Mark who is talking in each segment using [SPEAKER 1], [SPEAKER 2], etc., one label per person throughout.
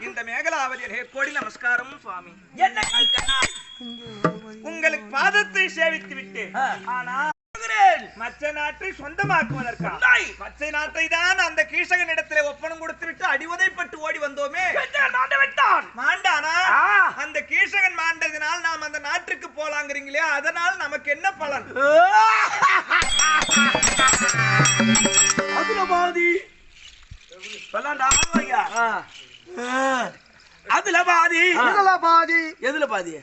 [SPEAKER 1] இந்த மேகலாவதி கோடி நமஸ்காரம் சுவாமி.
[SPEAKER 2] என்ன
[SPEAKER 1] உங்களுக்கு பாதத்தை சேவித்து விட்டு ஆனா மற்ற நாட்டை சொந்தமாக்குவதற்காக மற்ற நாட்டை தான் அந்த கீசகன் இடத்திலே ஒப்பனம் கொடுத்து விட்டு அடிவதைப்பட்டு ஓடி வந்தோமே. மாண்டானா அந்த கீசகன் மாண்டதினால் நாம் அந்த நாட்டுக்கு போலாங்கிறீங்களே, அதனால் நமக்கு என்ன பலன்?
[SPEAKER 2] அதுல பாதி அதுல பாதி
[SPEAKER 3] இதுல பாதி
[SPEAKER 2] எதுல பாதி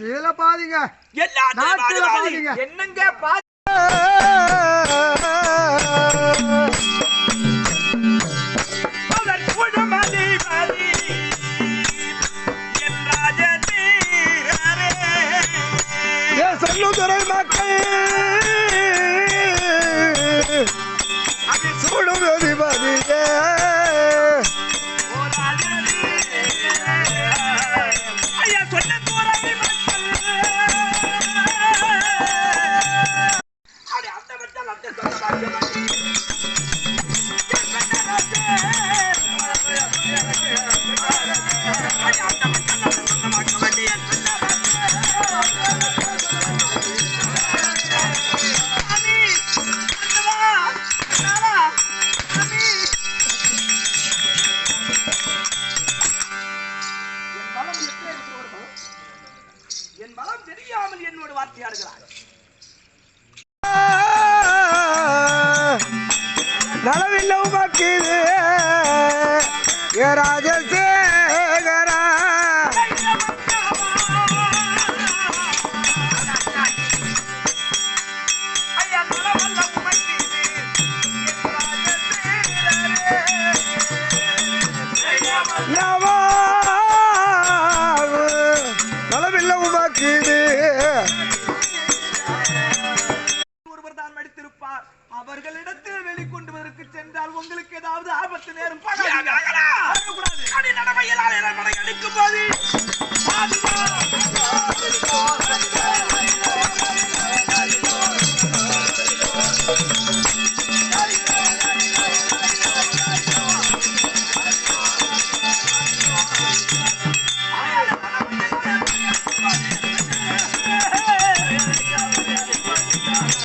[SPEAKER 3] இதுல பாதிங்க
[SPEAKER 2] எல்லாத்துல பாதி
[SPEAKER 1] என்னங்க பாதி
[SPEAKER 3] சொல்லுதுறை மக்கள் சூடும் அதிபதியே
[SPEAKER 2] என் பலம் தெரியாமல் என்னோட வார்த்தையாடுகிறார்.
[SPEAKER 3] நலவில்லை உமக்கு ராஜசேகரா நலவில்லை உமக்கு
[SPEAKER 1] ஒருவர் தான் மடித்திருப்பார். அவர்களிடத்தில் வெளிக்கொண்டு வருவதற்கு சென்றால் உங்களுக்கு ஏதாவது ஆபத்து நேரும்.
[SPEAKER 2] அடிக்கும் போது